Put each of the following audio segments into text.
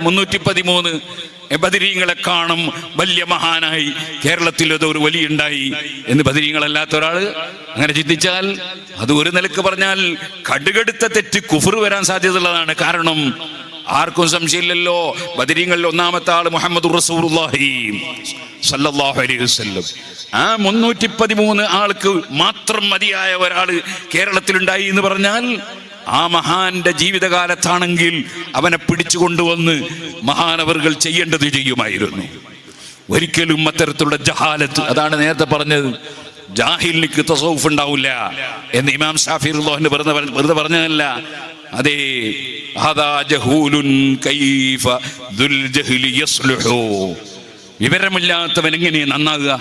313 ബദരീങ്ങളെ കാണും വലിയ മഹാനായി കേരളത്തിൽ ഒരു വലിയ ഉണ്ടായി എന്ന് ബദരീങ്ങളല്ലാത്ത ഒരാൾ അങ്ങനെ ചിന്തിച്ചാൽ അത് ഒരു നിലക്ക് പറഞ്ഞാൽ കടുകടുത്ത തെറ്റ് കുഫർ വരാൻ സാധ്യതയുള്ളതാണ്. കാരണം ആർക്കും സംശയമില്ലല്ലോ, ബദരീങ്ങളിൽ ഒന്നാമത്തെ ആള് മുഹമ്മദ് റസൂലുള്ളാഹി സ്വല്ലല്ലാഹു അലൈഹി വസല്ലം. ആ 313 ആൾക്ക് മാത്രം മതിയായ ഒരാള് കേരളത്തിലുണ്ടായി എന്ന് പറഞ്ഞാൽ ആ മഹാന്റെ ജീവിതകാലത്താണെങ്കിൽ അവനെ പിടിച്ചുകൊണ്ടുവന്ന് മഹാനവറുകൾ ചെയ്യേണ്ടത് ചെയ്യുമായിരുന്നു. ഒരിക്കലും അത്തരത്തിലുള്ള ജഹാലത്ത്, അതാണ് നേരത്തെ പറഞ്ഞത്, ജാഹിലിക്ക് തസൗഫ് ഉണ്ടാവില്ല എന്ന് ഇമാം ഷാഫി റളിയല്ലാഹു വെറുതെ പറഞ്ഞതല്ല. അതേ, ഹദാ ജഹൂലുൻ കൈഫ ദുൽ ജഹ്ലി യസ്ലുഹു. വിവരമില്ലാത്തവൻ എങ്ങനെ നന്നാകുക?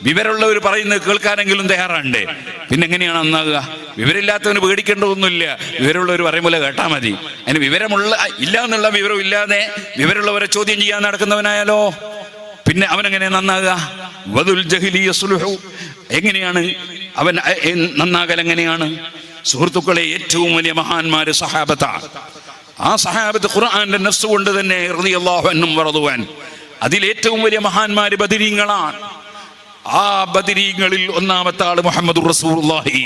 വിവരമുള്ളവർ പറയുന്നത് കേൾക്കാനെങ്കിലും തയ്യാറാണ്ടേ, പിന്നെ എങ്ങനെയാണ് നന്നാകുക? വിവരമില്ലാത്തവന് പേടിക്കേണ്ടതൊന്നുമില്ല, വിവരമുള്ളവർ പറയുമ്പോൾ കേട്ടാ മതി. അതിന് വിവരമുള്ള ഇല്ല എന്നുള്ള വിവരം ഇല്ലാതെ വിവരമുള്ളവരെ ചോദ്യം ചെയ്യാൻ നടക്കുന്നവനായാലോ പിന്നെ അവനെങ്ങനെ നന്നാകുക? വദുൽ ജഹ്ലി യസ്ലുഹു. എങ്ങനെയാണ് അവൻ നന്നാകൽ? എങ്ങനെയാണ്? സുഹൃത്തുക്കളെ, ഏറ്റവും വലിയ മഹാന്മാര് സഹാബത്താണ്. ആ സഹാബത്ത് ഖുർആന്റെ നഫ്സ് കൊണ്ട് തന്നെ റളിയല്ലാഹു അൻഹും വറദുവാൻ, അതിലേറ്റവും വലിയ മഹാന്മാര് ബദരീങ്ങളാണ്. ആ ബദരീങ്ങളിൽ ഒന്നാമത്തെ ആള് മുഹമ്മദ് റസൂലുള്ളാഹി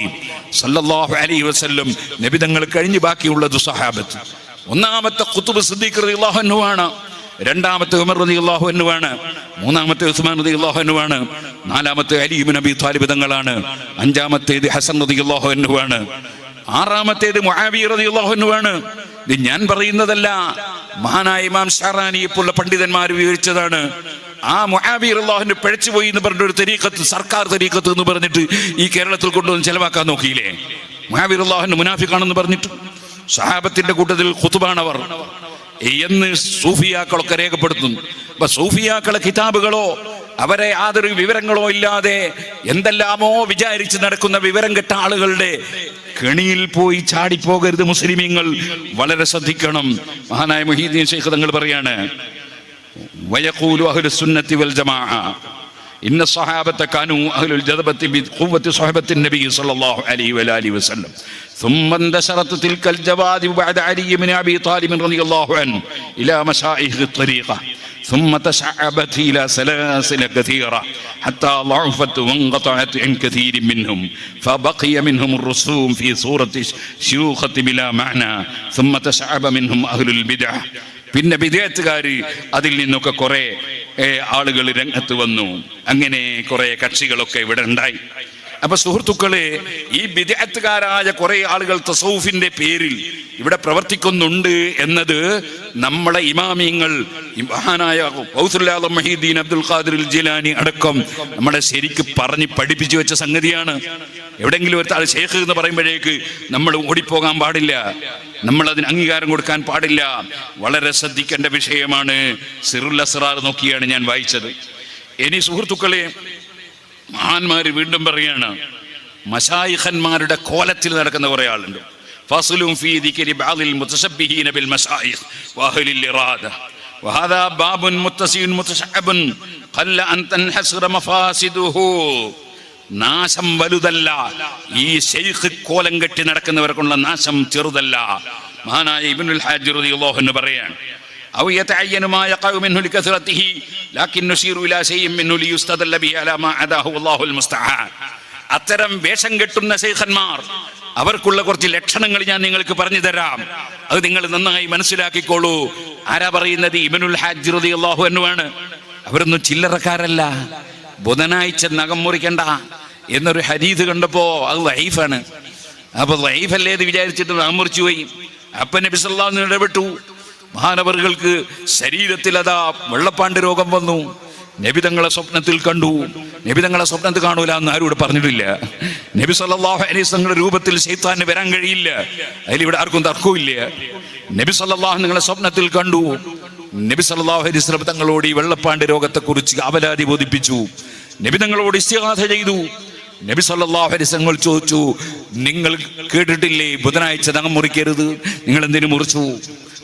സ്വല്ലല്ലാഹു അലൈഹി വസല്ലം. നബിതങ്ങൾ കഴിഞ്ഞ് ബാക്കിയുള്ളത് സഹാബത്ത്. ഒന്നാമത്തെ ഖുത്ബ് സിദ്ദീഖ് റളിയല്ലാഹു അൻഹു ആണ്, രണ്ടാമത്തെ ഉമർ റളിയല്ലാഹു അൻഹു ആണ്, മൂന്നാമത്തെ ഉസ്മാൻ റളിയല്ലാഹു അൻഹു ആണ്, നാലാമത്തെ അലി ഇബ്നു അബീ ത്വാലിബ് തങ്ങളാണ്, അഞ്ചാമത്തേത് ഹസൻ റളിയല്ലാഹു അൻഹു ആണ്, ആറാമത്തേത് മുആവിയ റളിയല്ലാഹു അൻഹു ആണ്. ഇത് ഞാൻ പറയുന്നതല്ല, മഹാനായ ഇമാം ഷാറാനിയെ പോലുള്ള പണ്ഡിതന്മാർ വിവരിച്ചതാണ്. ആ മുആവിയ റളിയല്ലാഹു പിഴച്ചുപോയി എന്ന് പറഞ്ഞ ഒരു തരീഖത്ത്, സർക്കാർ തരീഖത്ത് എന്ന് പറഞ്ഞിട്ട് ഈ കേരളത്തിൽ കൊണ്ടുവന്ന് ചെലവാക്കാൻ നോക്കിയില്ലേ? മുആവിയ റളിയല്ലാഹു മുനാഫിഖാണെന്ന് പറഞ്ഞിട്ട് സഹാബത്തിന്റെ കൂട്ടത്തിൽ ഖുതുബാണവർ എന്ന് സൂഫിയാക്കളൊക്കെ രേഖപ്പെടുത്തുന്നു. അപ്പൊ സൂഫിയാക്കളെ കിതാബുകളോ അവരെ യാതൊരു വിവരങ്ങളോ ഇല്ലാതെ എന്തെല്ലാമോ വിചാരിച്ച് നടക്കുന്ന വിവരം കെട്ട ആളുകളുടെ കെണിയിൽ പോയി ചാടിപ്പോകരുത് മുസ്ലിമീങ്ങൾ, വളരെ ശ്രദ്ധിക്കണം. മഹാനായ മുഹീദ്ദീൻ ശൈഖ് തങ്ങൾ പറയാണ്, വയഖൂലു അഹ്ലുസ് സുന്നത്തി വൽ ജമാഅ ഇന്ന സ്വഹാബത കാനൂ അഹ്ലുൽ ജദബത്തി ബിഖുവ്വത്തി സ്വഹബത്തിൻ നബി സ്വല്ലല്ലാഹു അലൈഹി വആലിഹി വസല്ലം. ثم انتشرت تلك الجواد بعد علي بن ابي طالب رضي الله عنه الى مشايخ الطريقه، ثم تشعبت الى سلاسل كثيره حتى ضعفت وانقطعت عن كثير منهم، فبقي منهم الرسوم في صوره شيوخه بلا معنى، ثم تشعب منهم اهل البدع. പിന്നെ ബിദ്അത്തുകാര് അതിൽ നിന്നൊക്കെ കുറെ ആളുകൾ രംഗത്ത് വന്നു. അങ്ങനെ കുറെ കക്ഷികളൊക്കെ ഇവിടെ ഉണ്ടായി. അപ്പൊ സുഹൃത്തുക്കളെ, ഈ ബിദ്അത്തുകാരായ കുറെ ആളുകൾ തസൗഫിന്റെ പേരിൽ ഇവിടെ പ്രവർത്തിക്കുന്നുണ്ട് എന്നത് നമ്മളെ ഇമാമിയങ്ങൾ, മഹാനായ ഗൗസുൽ ആലം മുഹീദ്ദീൻ അബ്ദുൽ ഖാദിർ ജിലാനി അടക്കം നമ്മളെ ശരിക്ക് പറഞ്ഞ് പഠിപ്പിച്ചു വെച്ച സംഗതിയാണ്. എവിടെങ്കിലും ഒരു ആൾ ശൈഖ് എന്ന് പറയുമ്പോഴേക്ക് നമ്മൾ ഓടിപ്പോകാൻ പാടില്ല, നമ്മൾ അതിന് അംഗീകാരം കൊടുക്കാൻ പാടില്ല. വളരെ ശ്രദ്ധിക്കേണ്ട വിഷയമാണ്. സിറുൽ അസ്റാർ നോക്കിയാണ് ഞാൻ വായിച്ചത്. ഇനി സുഹൃത്തുക്കളെ, മഹാന്മാര് വീണ്ടും പറയാണ്, മശായിഖന്മാരുടെ കോലത്തിൽ നടക്കുന്ന കുറെ ആളുണ്ട്. ഫസ്ലുൻ ഫീ ദിക്രി ബഅദിൽ മുതശബ്ബിഹീന ബിൽ മശായിഖ് വഅഹ്ലിൽ ഇറാദ വഹദാ ബാബുൻ മുത്തസിൻ മുതശഅബുൻ ഖല്ല അൻ തൻഹസ്റ മഫാസിദുഹു. നാശം വലുതല്ല, ഈ ശൈഖ് കോലം കെട്ടി നടക്കുന്നവർക്കുള്ള നാശം ചെറുതല്ല. മഹാനായ ഇബ്നുൽ ഹാജ് റളിയല്ലാഹു അൻഹു പറയാണ്, أو يتعين ما يقع منه لكثرته لكن نشير إلى شيء منه ليستدل به على ما عداه والله المستعان. അത്തരം വേഷം കെട്ടുന്ന ശൈഖന്മാർ, അവർക്കുള്ള കുറച്ച് ലക്ഷണങ്ങൾ ഞാൻ നിങ്ങൾക്ക് പറഞ്ഞു തരാം. അത് നിങ്ങൾ നന്നായി മനസ്സിലാക്കിക്കോളൂ. ആരാ പറയുന്നത്? ഇബ്നുൽ ഹാജ് റളിയല്ലാഹു അൻഹു ആണ്. അവരൊന്നും ചില്ലറക്കാരല്ല. ബുധനാഴ്ച നഖം മുറിക്കണ്ട എന്നൊരു ഹദീസ് കണ്ടപ്പോ അത് ലൈഫാണ്. അപ്പൊ ലൈഫല്ലേ എന്ന് വിചാരിച്ചിട്ട് നഖം മുറിച്ചു പോയി. അപ്പൊ നബി സല്ലല്ലാഹു അലൈഹി വസല്ലം ഇടപെട്ടു. മഹാനവറുകൾക്ക് ശരീരത്തിൽ അതാ വെള്ളപ്പാണ്ട് രോഗം വന്നു. നബി തങ്ങളെ സ്വപ്നത്തിൽ കണ്ടു. നബി തങ്ങളെ സ്വപ്നത്തിൽ കാണൂല എന്ന് ആരും ഇവിടെ പറഞ്ഞിട്ടില്ല. നബി സല്ലല്ലാഹു അലൈഹി വസല്ലം രൂപത്തിൽ ശൈത്താന് വരാൻ കഴിയില്ല, അതിലിവിടെ ആർക്കും തർക്കമില്ല. നബി സല്ലല്ലാഹു നിങ്ങളെ സ്വപ്നത്തിൽ കണ്ടു. നബി സല്ലല്ലാഹു അലൈഹി വസല്ലം തങ്ങളോട് ഈ വെള്ളപ്പാണ്ട് രോഗത്തെക്കുറിച്ച് അവലാതി ബോധിപ്പിച്ചു. നബി തങ്ങളോട് ഇസ്തിഗാസ ചെയ്തു. നബി സല്ലല്ലാഹു അലൈഹി വസല്ലം ചോദിച്ചു, നിങ്ങൾ കേട്ടിട്ടില്ലേ ബുധനാഴ്ച നഖം മുറിക്കരുത്, നിങ്ങൾ എന്തിനു മുറിച്ചു?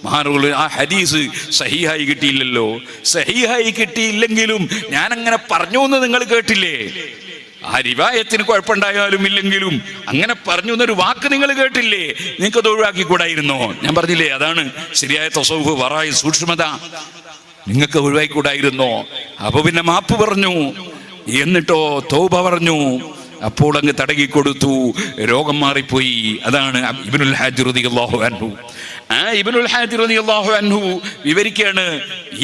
മഹാനുകൾ ആ ഹദീസ് സഹീഹായി കിട്ടിയില്ലല്ലോ. സഹീഹായി കിട്ടിയില്ലെങ്കിലും ഞാൻ അങ്ങനെ പറഞ്ഞു എന്ന് നിങ്ങൾ കേട്ടില്ലേ? ആ റിവായത്തിന് കുഴപ്പമുണ്ടായാലും ഇല്ലെങ്കിലും അങ്ങനെ പറഞ്ഞു എന്നൊരു വാക്ക് നിങ്ങൾ കേട്ടില്ലേ? നിങ്ങൾക്ക് അത് ഒഴിവാക്കിക്കൂടായിരുന്നോ? ഞാൻ പറഞ്ഞില്ലേ, അതാണ് ശരിയായ തസവ്വുഫ്, വറായി സൂക്ഷ്മത. നിങ്ങൾക്ക് ഒഴിവാക്കിക്കൂടായിരുന്നോ? അപ്പൊ പിന്നെ മാപ്പ് പറഞ്ഞു, എന്നിട്ടോ തൗബ പറഞ്ഞു, അപ്പോൾ അങ്ങ് തടകിക്കൊടുത്തു, രോഗം മാറിപ്പോയി. അതാണ് ഇബ്നുൽ ഹാജ് റളിയല്ലാഹു അൻഹു. ആ ഇബ്നുൽ ഹാജ് റളിയല്ലാഹു അൻഹു വിവരിക്കുകയാണ്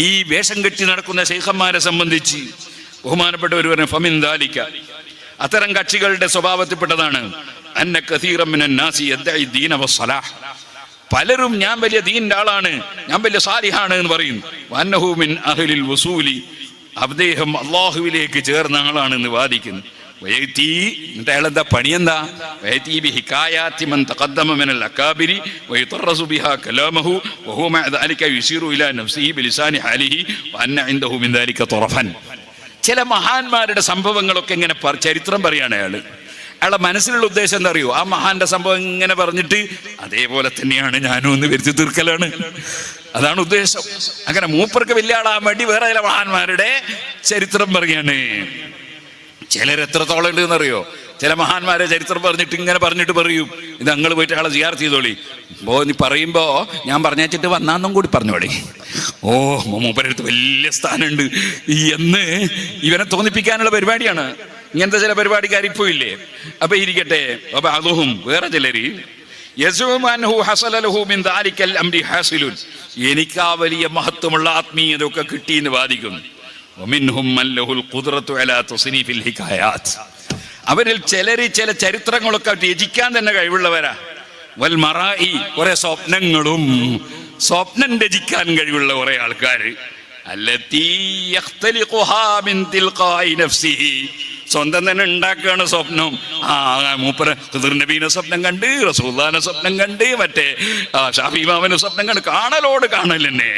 ഈ വേഷം കെട്ടി നടക്കുന്ന ശൈഖന്മാരെ സംബന്ധിച്ച്. ബഹുമാനപ്പെട്ടവർ പറഞ്ഞു, ഫമിൻ ദാലിക, അത്തരം കക്ഷികളുടെ സ്വഭാവത്തിൽപ്പെട്ടതാണ് അന്ന കസീറൻ മിനൻ നാസി യദ്ദഇ ദീന വസ്സലാഹ്, പലരും ഞാൻ വലിയ ദീനിന്റെ ആളാണ്, ഞാൻ വലിയ സാലിഹാണ് എന്ന് പറയും. വന്നഹു മിൻ അഹ്ലിൽ വസൂലി, അദ്ദേഹം അള്ളാഹുവിലേക്ക് ചേർന്ന ആളാണെന്ന് വാദിക്കുന്നു. എന്നിട്ട് അയാളെന്താ പണിയെന്താ? ചില മഹാന്മാരുടെ സംഭവങ്ങളൊക്കെ ഇങ്ങനെ ചരിത്രം പറയാണ് അയാള്. അയാളെ മനസ്സിലുള്ള ഉദ്ദേശം എന്താ അറിയോ? ആ മഹാന്റെ സംഭവം ഇങ്ങനെ പറഞ്ഞിട്ട് അതേപോലെ തന്നെയാണ് ഞാനും ഒന്ന് വരുത്തി തീർക്കലാണ്, അതാണ് ഉദ്ദേശം. അങ്ങനെ മൂപ്പർക്ക് വലിയ ആളാൻ വേണ്ടി വേറെ ചില മഹാന്മാരുടെ ചരിത്രം പറയാണ്. ചിലരെത്രത്തോളം ഉണ്ട് എന്നറിയോ? ചില മഹാന്മാരെ ചരിത്രം പറഞ്ഞിട്ട് ഇങ്ങനെ പറഞ്ഞിട്ട് പറയും, ഇത് ഞങ്ങൾ പോയിട്ട് ആളെ സിയാറത്ത് ചെയ്തോളി. നീ പറയുമ്പോ ഞാൻ പറഞ്ഞിട്ട് വന്നാന്നും കൂടി പറഞ്ഞോളി. ഓ, മൂപ്പരടുത്ത് വലിയ സ്ഥാനമുണ്ട് എന്ന് ഇവനെ തോന്നിപ്പിക്കാനുള്ള പരിപാടിയാണ്. ഇങ്ങനത്തെ ചില പരിപാടിക്കാർ ഇപ്പോൾ ഇല്ലേ? അപ്പൊ ഇരിക്കട്ടെ. അപ്പൊ അതും വേറെ ചിലര് എനിക്ക് ആ വലിയ മഹത്വമുള്ള ആത്മീയത ഒക്കെ കിട്ടിയെന്ന് വാദിക്കുന്നു. അവരിൽ ചിലര് ചില ചരിത്രങ്ങളൊക്കെ രചിക്കാൻ തന്നെ കഴിവുള്ളവരാ. വൽ മറായി, കുറെ സ്വപ്നങ്ങളും സ്വപ്നം രചിക്കാൻ കഴിവുള്ള കുറെ ആൾക്കാര്. സ്വന്തം തന്നെ ഉണ്ടാക്കുകയാണ് സ്വപ്നം. മൂപ്പര ഖുദർ നബീനെ സ്വപ്നം കണ്ട്, റസൂലുള്ളാഹിനെ സ്വപ്നം കണ്ട്, മറ്റേ ഷാഫി ഇമാമിനെ സ്വപ്നം കണ്ട്, കാണലോട് കാണൽ തന്നെ.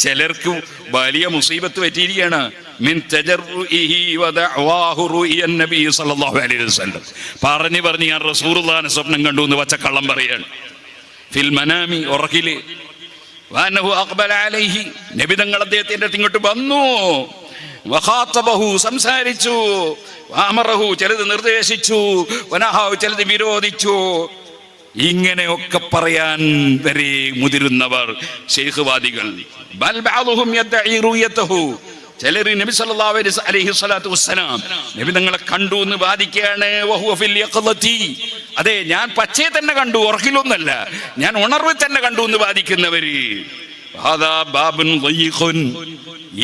ചിലർക്ക് വലിയ മുസീബത്ത് പറ്റിയിരിക്കുകയാണ്. പറഞ്ഞ് ഞാൻ റസൂലുള്ളാഹിനെ സ്വപ്നം കണ്ടു എന്ന് പച്ചക്കള്ളം പറയാണ്. ഫിൽ മനാമി, ഉറക്കില്. നബി തങ്ങൾ അദ്ദേഹത്തിന്റെ അടുത്ത് ഇങ്ങോട്ട് വന്നു. സംസാരിച്ചു. ചിലത് നിർദ്ദേശിച്ചു, ചിലത് വിരോധിച്ചു. ഇങ്ങനെയൊക്കെ പറയാൻ വരെ മുതിരുന്നവർ ശൈഖ്വാദികൾ. ചിലർ നബി സല്ലല്ലാഹു അലൈഹി സ്വലാത്തു വസ്സലാം നബി തങ്ങളെ കണ്ടു എന്ന് വാദിക്കുകയാണ്. അതെ, ഞാൻ പച്ചയെ തന്നെ കണ്ടു, ഉറക്കിലൊന്നല്ല, ഞാൻ ഉണർവ് തന്നെ കണ്ടു എന്ന് വാദിക്കുന്നവര്.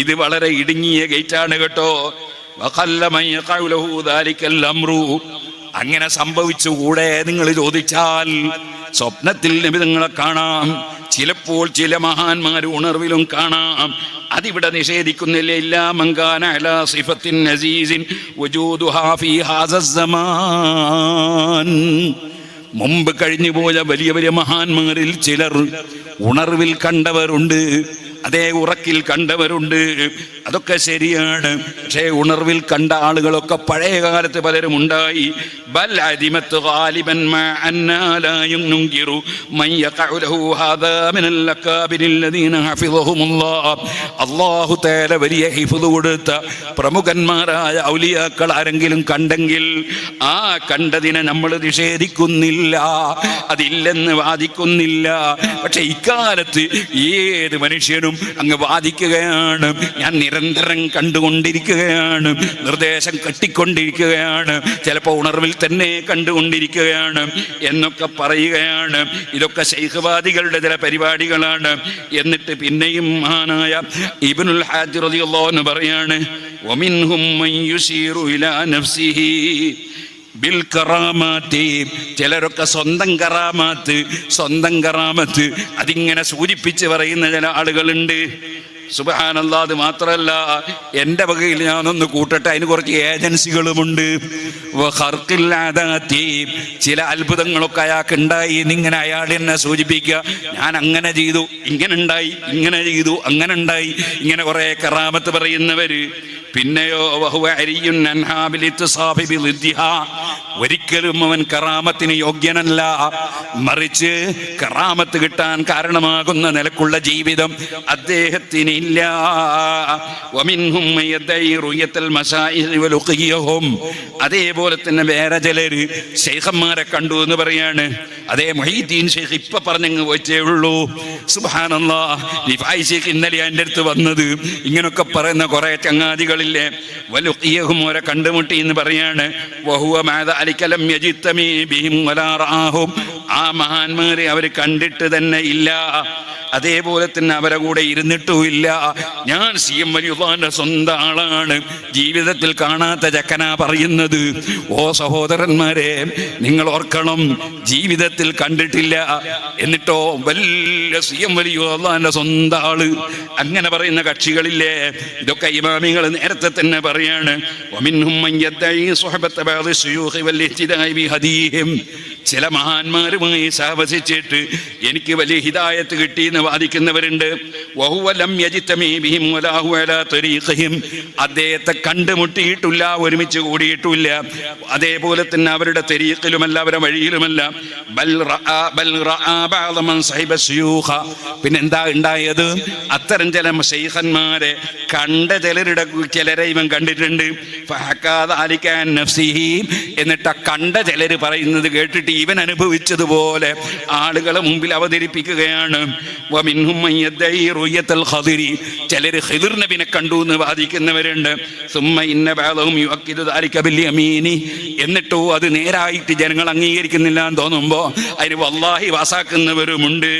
ഇത് വളരെ ഇടുങ്ങിയ ഗേറ്റാണ് കേട്ടോ. അങ്ങനെ സംഭവിച്ചുകൂടെ നിങ്ങൾ ചോദിച്ചാൽ, സ്വപ്നത്തിൽ നബി തങ്ങളെ കാണാം, ചിലപ്പോൾ ചില മഹാന്മാർ ഉണർവിലും കാണാം. അതിവിടെ നിഷേധിക്കുന്നില്ല. ഇല്ലാ മങ്കാന അലാ സിഫത്തിൻ അസീസിൻ വജൂദുഹാ ഫീ ഹാസ സമാൻ. മുമ്പ് കഴിഞ്ഞു പോയ വലിയ വലിയ മഹാന്മാരിൽ ചിലർ ഉണർവിൽ കണ്ടവരുണ്ട്, അതേ ഉറക്കിൽ കണ്ടവരുണ്ട്. അതൊക്കെ ശരിയാണ്. പക്ഷേ ഉണർവിൽ കണ്ട ആളുകളൊക്കെ പഴയ കാലത്ത് പലരും ഉണ്ടായി. അല്ലാഹു തആല വലിയ ഹിഫ്ള് കൊടുത്ത പ്രമുഖന്മാരായ ഔലിയാക്കൾ ആരെങ്കിലും കണ്ടെങ്കിൽ ആ കണ്ടതിനെ നമ്മൾ നിഷേധിക്കുന്നില്ല, അതില്ലെന്ന് വാദിക്കുന്നില്ല. പക്ഷെ ഇക്കാലത്ത് ഏത് മനുഷ്യനും അങ്ങ് വാദിക്കുകയാണ്. ഞാൻ നിരന്തരം കണ്ടുകൊണ്ടിരിക്കുകയാണ്, നിർദ്ദേശം കെട്ടിക്കൊണ്ടിരിക്കുകയാണ്, ചിലപ്പോൾ ഉണർവിൽ തന്നെ കണ്ടുകൊണ്ടിരിക്കുകയാണ് എന്നൊക്കെ പറയുകയാണ്. ഇതൊക്കെ ശൈഖ്വാദികളുടെ ചില പരിപാടികളാണ്. എന്നിട്ട് പിന്നെയും മഹാനായ ഇബ്നുൽ ഹാജ് റളിയല്ലാഹു അൻഹു പറയാണ്, വമിൻഹും മൻ യുശീറു ഇലാ നഫ്സിഹി ബിൽ കറാമാത്തി. ചിലരൊക്കെ സ്വന്തം കറാമത്ത് അതിങ്ങനെ സൂചിപ്പിച്ച് പറയുന്ന ചില ആളുകളുണ്ട്. സുബ്ഹാനല്ലാഹ്. അത് മാത്രമല്ല, എൻ്റെ വകയിൽ ഞാനൊന്ന് കൂട്ടട്ടെ, അതിന് കുറച്ച് ഏജൻസികളുമുണ്ട്. ചില അത്ഭുതങ്ങളൊക്കെ അയാൾക്ക് ഉണ്ടായി എന്നിങ്ങനെ അയാൾ എന്നെ സൂചിപ്പിക്കുക. ഞാൻ അങ്ങനെ ചെയ്തു, ഇങ്ങനെ ഉണ്ടായി, ഇങ്ങനെ ചെയ്തു, അങ്ങനെ ഉണ്ടായി, ഇങ്ങനെ കുറെ കറാമത്ത് പറയുന്നവര്. പിന്നെയോ ഒരിക്കലും അവൻ കറാമത്തിന് യോഗ്യനല്ല. മറിച്ച് കറാമത്ത് കിട്ടാൻ കാരണമാകുന്ന നിലക്കുള്ള ജീവിതം അദ്ദേഹത്തിനില്ല. അതേപോലെ തന്നെ വേറെ ചിലര് ശൈഖന്മാരെ കണ്ടു എന്ന് പറയാണ്. അതേ മുഹീദ്ദീൻ ശൈഖ് ഇപ്പൊ പറഞ്ഞങ്ങ് പോയിട്ടേ ഉള്ളൂ. സുബ്ഹാനല്ലാഹ്, റിഫായി ശൈഖ് ഇന്നലെ എൻ്റെ അടുത്ത് വന്നത്. ഇങ്ങനൊക്കെ പറയുന്ന കുറെ ചങ്ങാതികളില്ലേ, വലുഖിയഹും ഓരെ കണ്ടുമുട്ടി എന്ന് പറയാണ്. വഹുവ മാദ അലിക്കലം യജിത്തമി ബിഹിം വലാ റആഹും, ആ മഹാന്മാരെ അവർ കണ്ടിട്ട് തന്നെ ഇല്ല, അതേപോലെ തന്നെ അവരെ കൂടെ ഇരുന്നിട്ടുമില്ല. ഞാൻ CM വലിയുള്ളാന്റെ സ്വന്തം ആളാണ്, ജീവിതത്തിൽ കാണാത്ത ചക്കനാ പറയുന്നത്. ഓ സഹോദരന്മാരെ, നിങ്ങൾ ഓർക്കണം, ജീവിതത്തിൽ കണ്ടിട്ടില്ല, എന്നിട്ടോ വലിയ CM വലിയുള്ളാന്റെ സ്വന്തം ആള്. അങ്ങനെ പറയുന്ന കക്ഷികളില്ലേ, ഇതൊക്കെ ഇമാമികൾ നേരത്തെ തന്നെ പറയാണ്. ചില മഹാന്മാരുമായി സഹവസിച്ചിട്ട് എനിക്ക് വലിയ ഹിദായത്ത് കിട്ടിയെന്ന് വാദിക്കുന്നവരുണ്ട്. അദ്ദേഹത്തെ കണ്ടുമുട്ടിയിട്ടില്ല, ഒരുമിച്ച് കൂടിയിട്ടില്ല, അതേപോലെ തന്നെ അവരുടെ തരീഖിലുമല്ല, അവരുടെ വഴിയിലുമല്ല. പിന്നെന്താ ഉണ്ടായത്? അത്തരം ചില ശൈഖന്മാരെ കണ്ട ചിലരെ ഇവൻ കണ്ടിട്ടുണ്ട്. എന്നിട്ട് ആ കണ്ട ചിലര് പറയുന്നത് കേട്ടിട്ട് ഇവൻ അനുഭവിച്ചതുപോലെ ആളുകളെ മുമ്പിൽ അവതരിപ്പിക്കുകയാണ്. ചിലര് ഖിദിർ നബിനെ കണ്ടു എന്ന് വാദിക്കുന്നവരുണ്ട്. എന്നിട്ടോ അത് നേരായിട്ട് ജനങ്ങൾ അംഗീകരിക്കുന്നില്ല എന്ന് തോന്നുമ്പോ അതിന് വല്ലാഹി വാസാക്കുന്നവരുമുണ്ട്.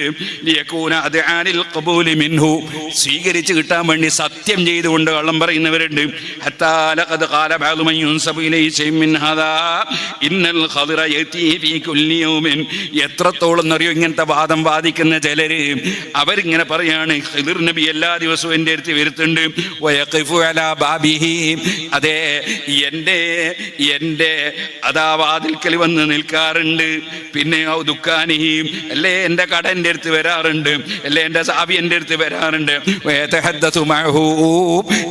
സ്വീകരിച്ചു കിട്ടാൻ വേണ്ടി സത്യം ചെയ്തുകൊണ്ട് കള്ളം പറയുന്നവരുണ്ട്. എത്രത്തോളം അറിയോ ഇങ്ങനത്തെ വാദം വാദിക്കുന്ന ചിലര്, അവരിങ്ങനെ പറയാണ്, ഖിദിർ നബി എല്ലാ ദിവസവും എൻ്റെ അടുത്ത് വരുത്തുണ്ട്. അതെ, എൻ്റെ അതാ വാതിൽക്കൽ വന്ന് നിൽക്കാറുണ്ട്. പിന്നെ ദുഃഖാനിയും അല്ലേ, എൻ്റെ കട എൻ്റെ അടുത്ത് വരാറുണ്ട്, അല്ലേ എൻ്റെ സാബി എൻ്റെ അടുത്ത് വരാറുണ്ട്.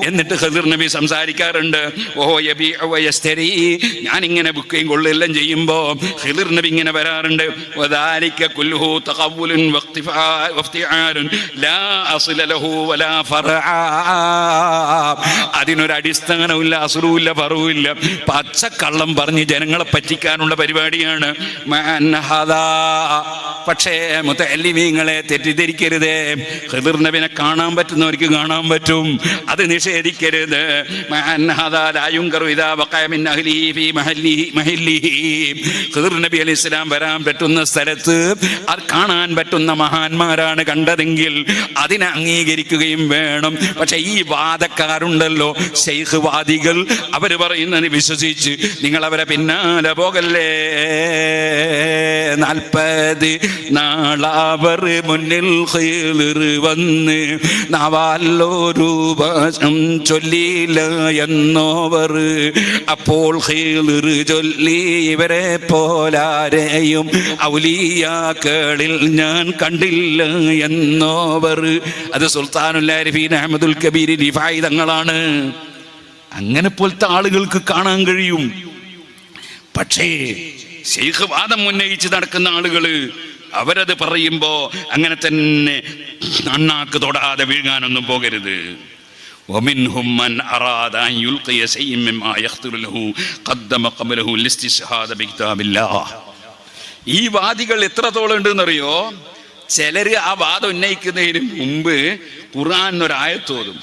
എന്നിട്ട് ഖിദിർ നബി സംസാരിക്കാറുണ്ട്. ഞാനിങ്ങനെ ബുക്കിങ് കൊള്ളെല്ലാം ചെയ്യുമ്പോ ഖിദിർ നബി ഇങ്ങനെ വരാറുണ്ട്. അതിനൊരു അടിസ്ഥാനമില്ല, അസുറുമില്ല, പറവില്ല, പച്ചക്കള്ളം പറഞ്ഞ് ജനങ്ങളെ പറ്റിക്കാനുള്ള പരിപാടിയാണ്. പക്ഷേ മുതഅല്ലിമീങ്ങളെ തെറ്റിദ്ധരിക്കരുതേ, ഖിദിർ നബിനെ കാണാൻ പറ്റുന്നവർക്ക് കാണാൻ പറ്റും, അത് നിഷേധിക്കരുത്. ഖിദിർ നബി അലൈഹിസ്സലാം വരാൻ പറ്റുന്ന സ്ഥലത്ത് അത് കാണാൻ പറ്റുന്ന മഹാന്മാരാണ് കണ്ടതെങ്കിൽ അതിനെ അംഗീകരിക്കുകയും വേണം. പക്ഷെ ഈ വാദക്കാരുണ്ടല്ലോ, ശൈഖ് വാദികൾ, അവര് പറയുന്നത് വിശ്വസിച്ച് നിങ്ങൾ അവരെ പിന്നാലെ പോകല്ലേ. 40 നാളവർ മുന്നിൽ ഖിദിർ വന്ന് നാവാലൊരു ഭാഷം ചൊല്ലിയില്ല എന്നോവർ. അപ്പോൾ ഖിദിർ ചൊല്ലി, ഇവരെ പോലാരെയും ഔലിയാക്കളിൽ ഞാൻ കണ്ടില്ല എന്നോവർ. അത് സുൽത്താനുൽ ആരിഫീൻ അഹ്മദുൽ കബീർ റിഫായി തങ്ങളാണ്. അങ്ങനെ പോലത്തെ ആളുകൾക്ക് കാണാൻ കഴിയും. പക്ഷേ ശൈഖ് വാദം ഉന്നയിച്ച് നടക്കുന്ന ആളുകള് അവരത് പറയുമ്പോ അങ്ങനെ തന്നെ അണ്ണാക്ക് തൊടാതെ വീഴാനൊന്നും പോകരുത്. ومنهم من أراد أن يلقي شيئا مما يخطر له قدم قبله الاستشهاد بكتاب الله. ഈ വാദികൾ എത്രത്തോളം ഉണ്ടെന്നറിയോ? ചിലര് ആ വാദം ഉന്നയിക്കുന്നതിന് മുമ്പ് ഖുർആൻ ഒരായത്തോതും.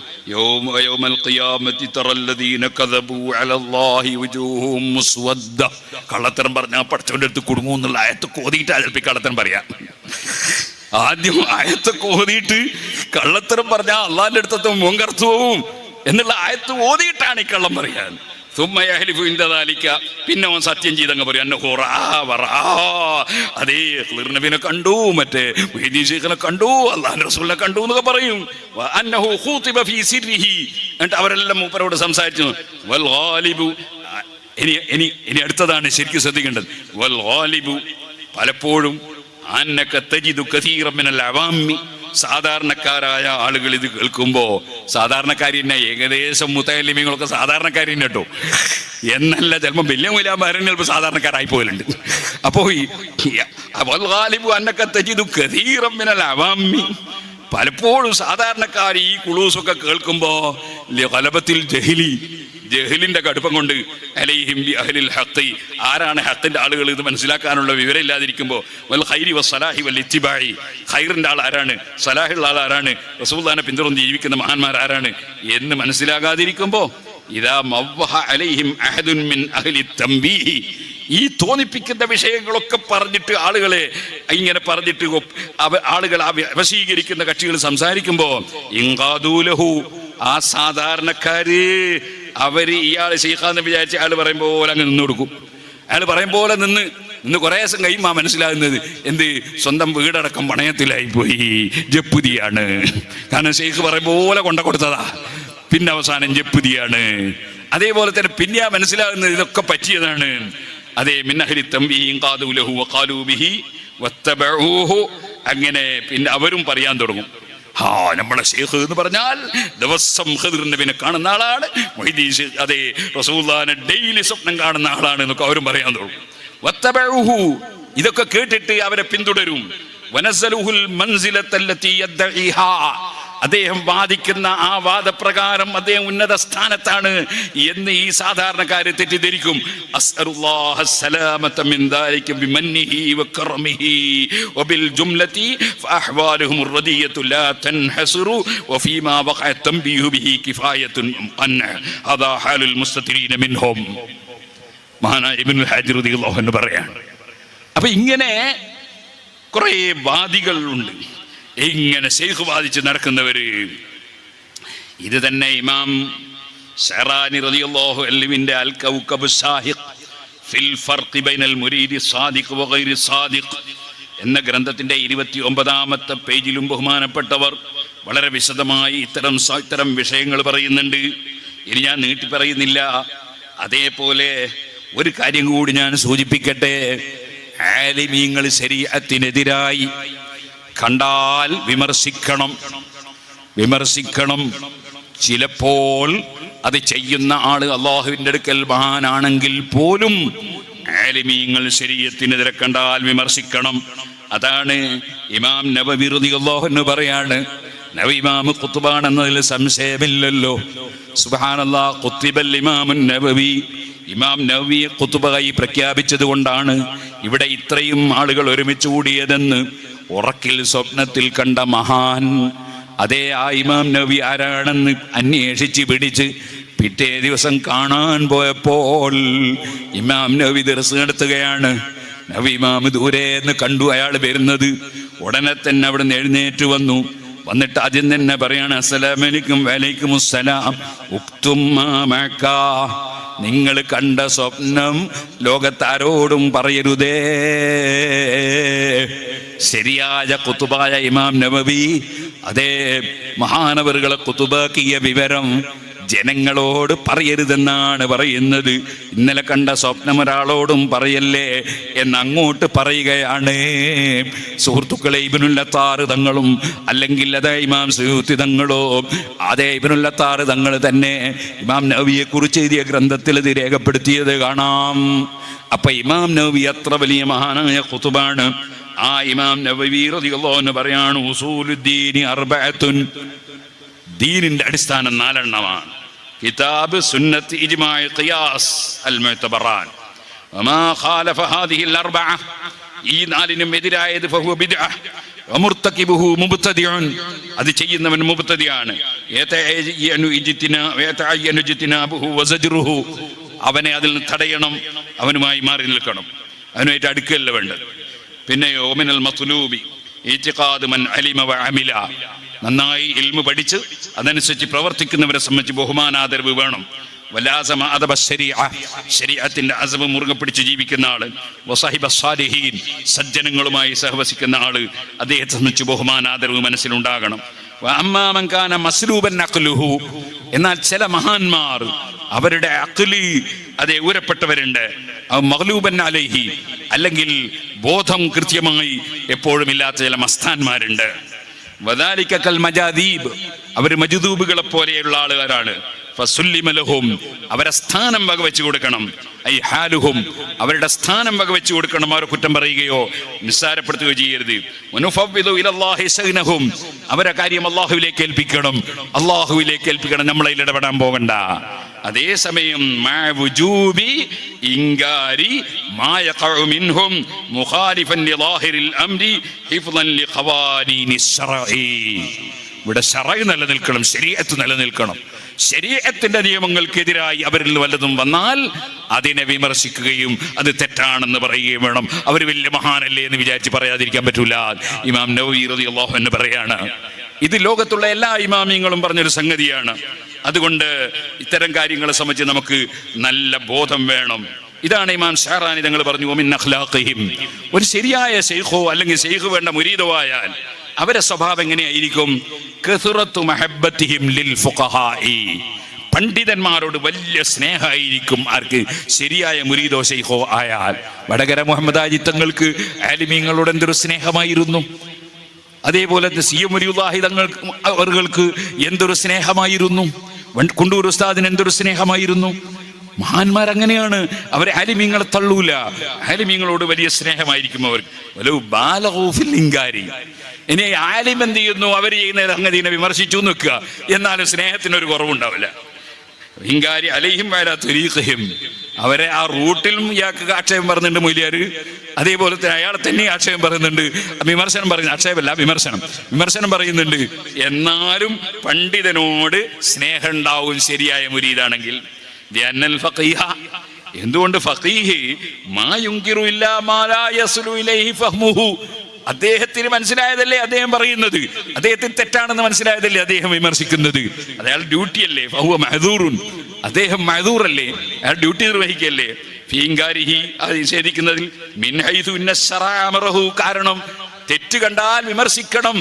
കള്ളത്തരം പറഞ്ഞാൽ പഠിച്ചവന്റെ അടുത്ത് കുടുങ്ങും എന്നുള്ള ആയത്ത് കോതിയിട്ട് ചിലപ്പോൾ കള്ളത്തരം പറയാം. ആദ്യം ആയത്ത് ഓതിയിട്ട് കള്ളത്തരം പറഞ്ഞാൽ അള്ളാന്റെ അടുത്ത് മുൻകർത്ത് പോവും എന്നുള്ള ആയത്ത് ഓതിയിട്ടാണ് ഈ കള്ളം പറയാൻ. പിന്നെ അവൻ സത്യം ചെയ്തങ്ങ് പറയും, അതേ ഖിദിർ നബിനെ കണ്ടു, മറ്റേ മുഹീദ്ദീൻ ശൈഖിനെ കണ്ടു, അല്ലാഹുവിന്റെ റസൂലിനെ കണ്ടു എന്നൊക്കെ പറയും. എന്നിട്ട് അവരെല്ലാം മൂപ്പരോട് സംസാരിച്ചു. ഇനി അടുത്തതാണ് ശരിക്കും ശ്രദ്ധിക്കേണ്ടത്. പലപ്പോഴും സാധാരണക്കാരായ ആളുകൾ ഇത് കേൾക്കുമ്പോ, സാധാരണക്കാരി തന്നെ ഏകദേശം മുതഅല്ലിമീങ്ങളൊക്കെ സാധാരണക്കാരി തന്നെ കേട്ടോ, എന്നല്ല, ചിലപ്പോൾ വലിയ മൂലാമാരൻ ചിലപ്പോൾ സാധാരണക്കാരായി പോലുണ്ട്. അപ്പോൾ പലപ്പോഴും സാധാരണക്കാർ ഈ കുളൂസൊക്കെ കേൾക്കുമ്പോ ഗലബത്തിൽ ജഹലിന്റെ കടുപ്പം കൊണ്ട് അലൈഹിം ബി അഹ്ലിൽ ഹഖ്, ആരാണ് ഹഖിന്റെ ആളുകൾ ഇത് മനസ്സിലാക്കാനുള്ള വിവരം ഇല്ലാതിരിക്കുമ്പോൾ വൽ ഖൈരി വസ്സലാഹി വൽ ഇത്തിബാഇ, ഖൈറിന്റെ ആൾ ആരാണ്, സലാഹുള്ള ആൾ ആരാണ്, റസൂലുള്ളാഹിനെ പിന്തുടർന്ന് ജീവിക്കുന്ന മഹാന്മാർ ആരാണ് എന്ന് മനസ്സിലാകാതിരിക്കുമ്പോൾ ഇദാ മവ്വഹ അലൈഹിം അഹദുൻ മിൻ അഹ്ലി തംബീഹി, ഈ തോന്നിപ്പിക്കുന്ന വിഷയങ്ങളൊക്കെ പറഞ്ഞിട്ട് ആളുകളെ ഇങ്ങനെ പറഞ്ഞിട്ട് ആളുകൾ വശീകരിക്കുന്ന കക്ഷികൾ സംസാരിക്കുമ്പോൾ ഇൻഖാദൂലഹു, ആ സാധാരണക്കാര് അവര് ഇയാൾ ശൈഖാന്ന് വിചാരിച്ച് അയാൾ പറയും പോലെ അങ്ങ് നിന്ന് കൊടുക്കും. അയാൾ പറയും പോലെ നിന്ന് കുറേ ദിവസം കഴിയുമ്പോൾ മനസ്സിലാകുന്നത് എന്ത്, സ്വന്തം വീടടക്കം പണയത്തിലായി പോയി, ജപ്പുതിയാണ്. കാരണം ശൈഖ് പറയും പോലെ കൊണ്ട കൊടുത്തതാ, പിന്നെ അവസാനം ജപ്പുതിയാണ്. അതേപോലെ തന്നെ പിന്നെ മനസ്സിലാകുന്നത് ഇതൊക്കെ പറ്റിയതാണ്. അതേ മിന്നഹലി തംബീഹിൻ ഖാദൂലഹു വഖാലൂ ബിഹി വത്തബഊഹു, അങ്ങനെ പിന്നെ അവരും പറയാൻ തുടങ്ങും, നമ്മളെ ശൈഖ് എന്ന് പറഞ്ഞാൽ ദിവസം ഖിദ്ർ നബിനെ കാണുന്ന ആളാണ്, മൊഹീദ്ദീൻ ശൈഖ് അതേ റസൂലുള്ളാഹിനെ ഡെയിലി സ്വപ്നം കാണുന്ന ആളാണ് എന്നൊക്കെ അവരും പറയാൻ തുടങ്ങും. വത്തബഊഹു, ഇതൊക്കെ കേട്ടിട്ട് അവരെ പിന്തുടരും. വനസ്സലുഹുൽ മൻസിലത്തല്ലതി യദ്ഈഹാ, അദ്ദേഹം വാദിക്കുന്ന ആ വാദപ്രകാരം അദ്ദേഹം ഉന്നത സ്ഥാനത്താണ് എന്ന് ഈ സാധാരണക്കാരെ തെറ്റിദ്ധരിക്കും. അസ്അലുല്ലാഹ സലാമത മിൻ ദാലിക ബിമന്നിഹി വകറമിഹി വബിൽ ജുംലതി ഫഅഹ്വാലുഹും റദിയതു ലാ തൻഹസുറു വഫീമാ വഖഅ തംബീഹു ബിഹി കിഫായത്തുൻ മുഖന്ന ഹദാ ഹാലുൽ മുസ്തതിരീന മിൻഹും. മഹാനായ ഇബ്നുൽ ഹാജി റളിയല്ലാഹു അൻഹു പറയാണ്. അപ്പൊ ഇങ്ങനെ കുറേ വാദികൾ ഉണ്ട്, ഇങ്ങനെ ശൈഖ് വാദിച്ച് നടക്കുന്നവര്. ഇത് തന്നെ ഇമാം ശറാനി റളിയല്ലാഹു അൻഹുവിന്റെ അൽ കൗകബ് സാഹിഖ് ഫിൽ ഫർഖ് ബൈനൽ മുരീദി സാദിഖ് വഗൈരി സാദിഖ് എന്ന ഗ്രന്ഥത്തിന്റെ 29ാമത്തെ പേജിലും ബഹുമാനപ്പെട്ടവർ വളരെ വിശദമായി ഇത്തരം വിഷയങ്ങൾ പറയുന്നുണ്ട്. ഇനി ഞാൻ നീട്ടി പറയുന്നില്ല. അതേപോലെ ഒരു കാര്യം കൂടി ഞാൻ സൂചിപ്പിക്കട്ടെ. ആലിമീങ്ങൾ ശരീഅത്തിനെതിരായി കണ്ടാൽ വിമർശിക്കണം. ചിലപ്പോൾ അത് ചെയ്യുന്ന ആള് അള്ളാഹുവിൻ്റെ അടുക്കൽ മഹാനാണെങ്കിൽ പോലും ആലിമീങ്ങൾ ശരീഅത്തിനെതിരെ കണ്ടാൽ വിമർശിക്കണം. അതാണ് ഇമാം നവവി റളിയല്ലാഹു അൻഹു പറയാണ്. നവവി ഇമാം ഖുത്ബാണെന്നതിൽ സംശയമില്ലല്ലോ. സുബ്ഹാനല്ലാഹ്, ഖുത്ബൽ ഇമാമുൻ നവവി, ഇമാം നവവി ഖുത്ബയായി പ്രഖ്യാപിച്ചത് കൊണ്ടാണ് ഇവിടെ ഇത്രയും ആളുകൾ ഒരുമിച്ച് കൂടിയതെന്ന് ഉറക്കിൽ സ്വപ്നത്തിൽ കണ്ട മഹാൻ. അതേ ആ ഇമാം നവവി ആരാണെന്ന് അന്വേഷിച്ച് പിടിച്ച് പിറ്റേ ദിവസം കാണാൻ പോയപ്പോൾ ഇമാം നവവി ദർസ് നടത്തുകയാണ്. നവവി ഇമാം ദൂരേന്ന് കണ്ടു അയാൾ വരുന്നത്. ഉടനെ തന്നെ അവിടെ നിന്ന് എഴുന്നേറ്റ് വന്നിട്ട് ആദ്യം തന്നെ പറയാണ്, അസ്സലാമു അലൈക്കും വഅലൈക്കും അസ്സലാം, ഉക്തും മാ മഅക, നിങ്ങൾ കണ്ട സ്വപ്നം ലോകത്താരോടും പറയരുതേ. ശരിയായ ഖുതുബായ ഇമാം നവവി അതേ മഹാനവറുകളെ ഖുതുബാക്കിയ വിവരം ജനങ്ങളോട് പറയരുതെന്നാണ് പറയുന്നത്. ഇന്നലെ കണ്ട സ്വപ്നം ഒരാളോടും പറയല്ലേ എന്നങ്ങോട്ട് പറയുകയാണ്. സുഹൃത്തുക്കളെ, ഇബ്നുൽ അത്താർ തങ്ങളും അല്ലെങ്കിൽ അതേ ഇമാം സുയൂത്തി തങ്ങളോ അതേ ഇബ്നുൽ അത്താർ തങ്ങൾ തന്നെ ഇമാം നവവിയെ കുറിച്ച് എഴുതിയ ഗ്രന്ഥത്തിൽ ഇത് രേഖപ്പെടുത്തിയത് കാണാം. അപ്പൊ ഇമാം നവവി അത്ര വലിയ മഹാനായ ഖുതുബാണ്. ആ ഇമാം നവവി റളിയല്ലാഹു അൻഹു പറയാണ്, ഉസൂലുദ്ദീനി അർബഅത്തുൻ, ദീനിന്റെ അടിസ്ഥാനം 4 എണ്ണമാണ്. കിതാബ്, സുന്നത്ത്, ഇജ്മാഅ്, ഖിയാസ്, അൽ മുഅ്തബറാൻ. വമാ ഖാലഫ ഹാദിഹിൽ അർബഅ, ഈ 4നും എതിരായത് ഫഹുവ ബിദ്അ വമുർതകിബുഹു മുബ്തദിഉൻ, അത് ചെയ്യുന്നവൻ മുബ്തദിയാണ്. യതഅയ്യനു ഇജ്തിനാബുഹു വസജ്റുഹു, അവനെ അതിൽ നിന്ന് തടയണം, അവനുമായി മാറി നിൽക്കണം, അവനുമായിട്ട് അടുക്കല്ല വേണ്ടത്. പിന്നെയോ മിനൽ മത്ലൂബി ഇഅ്തിഖാദു മൻ അലിമ വഅമില, നന്നായി ഇൽമു പഠിച്ച് അതനുസരിച്ച് പ്രവർത്തിക്കുന്നവരെ സംബന്ധിച്ച് ബഹുമാനാദരവ് വേണം. വലാസമ അദബ ശരീഅ, ശരീഅത്തിന്റെ അസബ് മുറുകെ പിടിച്ച് ജീവിക്കുന്ന ആള്. വസഹിബ സാലിഹീൻ, സജ്ജനങ്ങളുമായി സഹവസിക്കുന്ന ആള്, അദ്ദേഹത്തെ സംബന്ധിച്ച് ബഹുമാനാദരവ് മനസ്സിലുണ്ടാകണം. വഅമ്മാ മൻ കാന മസ്ലൂബൻ അഖ്ലുഹു, എന്നാൽ ചില മഹാന്മാർ അവരുടെ അഖ്ലി അതേ ഊരപ്പെട്ടവരുണ്ട്. മഗ്ലൂബൻ അലൈഹി, അല്ലെങ്കിൽ ബോധം കൃത്യമായി എപ്പോഴും ഇല്ലാത്ത ചില മസ്താന്മാരുണ്ട്. വദാലിക കൽ മജാദീബ്, അവർ മജ്ദൂബുകളെ പോലെയുള്ള ആളുകാരാണ്. ഫസുല്ലിമ ലഹും, അവരെ സ്ഥാനം വകവെച്ചു കൊടുക്കണം. ഐ ഹാലുഹും, അവരുടെ സ്ഥാനം വകവെച്ചു കൊടുക്കണം. അവരെ കുറ്റം പറയുകയോ നിസ്സാരപ്പെടുത്തുകയോ ചെയ്യരുത്. വനുഫവ്വിദു ഇലല്ലാഹി ശഅനഹും, അവരെ കാര്യം അല്ലാഹുവിലേക്ക് ഏൽപ്പിക്കണം. അല്ലാഹുവിലേക്ക് ഏൽപ്പിക്കണം, നമ്മളെ ഇടപെടാൻ പോകണ്ട. അതേസമയം മഅവുജൂബി ഇൻകാരി മാ യഖഉ മിൻഹും മുഖാലിഫൻ ലിളാഹിരിൽ അംരി ഹിഫ്ളൻ ലിഖവാനീനിശ് ശറഈ. ഇവിടെ ശറഅ് നിലനിൽക്കണം, ശരീഅത്ത് നിലനിൽക്കണം. ശരീഅത്തിന്റെ നിയമങ്ങൾക്കെതിരായി അവരിൽ വല്ലതും വന്നാൽ അതിനെ വിമർശിക്കുകയും അത് തെറ്റാണെന്ന് പറയുകയും വേണം. അവർ വലിയ മഹാനല്ലേ എന്ന് വിചാരിച്ച് പറയാതിരിക്കാൻ പറ്റൂല. ഇമാം നവവി റളിയല്ലാഹു അൻഹു പറയാണ്, ഇത് ലോകത്തുള്ള എല്ലാ ഇമാമിയങ്ങളും പറഞ്ഞൊരു സംഗതിയാണ്. അതുകൊണ്ട് ഇത്തരം കാര്യങ്ങളെ സംബന്ധിച്ച് നമുക്ക് നല്ല ബോധം വേണം. ഇതാണ് ഇമാം ഷഅറാനി തങ്ങൾ പറഞ്ഞു, മിൻ അഖ്ലാഖിഹിം, ഒരു ശരിയായ ശൈഖോ അല്ലെങ്കിൽ ശൈഖ് വേണ്ട മുരീദോ ആയാൽ അവരെ സ്വഭാവം എങ്ങനെയായിരിക്കും? കസുറത്തു മഹബ്ബത്തിഹിം ലിൽ ഫുഖഹാഇ, പണ്ഡിതന്മാരോട് വലിയ സ്നേഹമായിരിക്കും ആർക്ക്? ശരിയായ മുരീദോ ശൈഖോ ആയാൽ. വടകര മുഹമ്മദ് ഹാജി തങ്ങൾക്ക് ആലിമീങ്ങളോട് എന്തൊരു സ്നേഹമായിരുന്നു. അതേപോലെ സി.എം. വലിയുല്ലാഹി തങ്ങൾക്ക് എന്തൊരു സ്നേഹമായിരുന്നു. കുണ്ടൂർ ഉസ്താദിന് എന്തൊരു സ്നേഹമായിരുന്നു. മഹാന്മാർ അങ്ങനെയാണ്, അവരെ ആലിമീങ്ങളെ തള്ളൂല. ആലിമീങ്ങളോട് വലിയ സ്നേഹമായിരിക്കും അവർക്ക്. ഇനി ആലിം എന്ത് ചെയ്യുന്നു? അവർ ചെയ്യുന്ന സംഗതിനെ വിമർശിച്ചു നിൽക്കുക, എന്നാലും സ്നേഹത്തിനൊരു കുറവുണ്ടാവില്ല. ഇൻകാരി അലൈഹിം വഅലാ തരീഖിഹിം, അവരെ ആ റൂട്ടിലും ഇയാൾക്ക് ആക്ഷേപം പറയുന്നുണ്ട് മൊയ്ലിയാർ. അതേപോലെ തന്നെ അയാളെ തന്നെ ആക്ഷേപം പറയുന്നുണ്ട്, വിമർശനം പറയുന്നു. ആക്ഷേപമല്ല, വിമർശനം പറയുന്നുണ്ട്. എന്നാലും പണ്ഡിതനോട് സ്നേഹം ഉണ്ടാവും ശരിയായ മുരീദാണെങ്കിൽ. എന്തുകൊണ്ട്? ഫഖീഹ് മാ യുൻകിറു ഇല്ലാ മാ ലാ യസ്ലു ഇലൈഹി ഫഹ്മുഹു, അദ്ദേഹത്തിന് മനസ്സിലായതല്ലേ അദ്ദേഹം പറയുന്നത്, അദ്ദേഹത്തിന് തെറ്റാണെന്ന് മനസ്സിലായതല്ലേ അദ്ദേഹം വിമർശിക്കുന്നത്. അയാൾ ഡ്യൂട്ടിയല്ലേ. ഫഹുവ മഅ്ദൂറുൻ, അദ്ദേഹം മഅ്ദൂറല്ലേ, അയാൾ ഡ്യൂട്ടി നിർവഹിക്കല്ലേ. ഫീങ്കാരിഹി, അത് നിഷേധിക്കുന്നതിൽ മിൻ ഹൈസു ഇന്ന ശറഅ അമറഹു, കാരണം തെറ്റ് കണ്ടാൽ വിമർശിക്കണം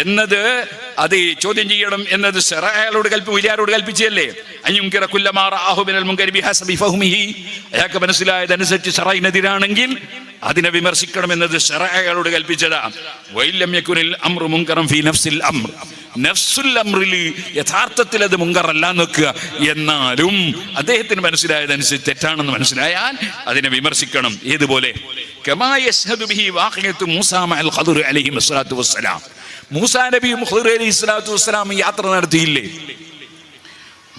എന്നത്, അത് ചോദ്യം ചെയ്യണം എന്നത് ശറഅ അയാളോട് വലിയാരോട് കൽപ്പിച്ചല്ലേ. അയ്യുൻകിറ കുല്ലമാ റഅഹു മിനൽ മുൻകരി ബിഹസബി ഫഹ്മിഹി, അയാൾക്ക് മനസ്സിലായതനുസരിച്ച് ശറഇനെതിരാണെങ്കിൽ അതിനെ വിമർശിക്കണം എന്നത് ശറഅ അയാളോട് കൽപ്പിച്ചതാ. വഇല്ലം യകുനിൽ അംറു മുൻകറൻ ഫീ നഫ്സിൽ അംർ, നഫ്സുൽ അംറിൽ യഥാർത്ഥത്തിൽ അത് മുൻകറല്ല നോക്കുക, എന്നാലും അദ്ദേഹത്തിന് മനസ്സിലായതനുസരിച്ച് തെറ്റാണെന്ന് മനസ്സിലായാൽ അതിനെ വിമർശിക്കണം. ഏതുപോലെ കമാ യശ്ഹദു ബിഹി വാഖിഅത്തു മൂസാ മഅൽ ഖദർ അലൈഹി വസ്സലാത്തു വസ്സലാം, മൂസാ നബിയും ഖദർ അലൈഹി സ്വലാത്തു വസ്സലാം യാത്ര നടത്തിയില്ലേ.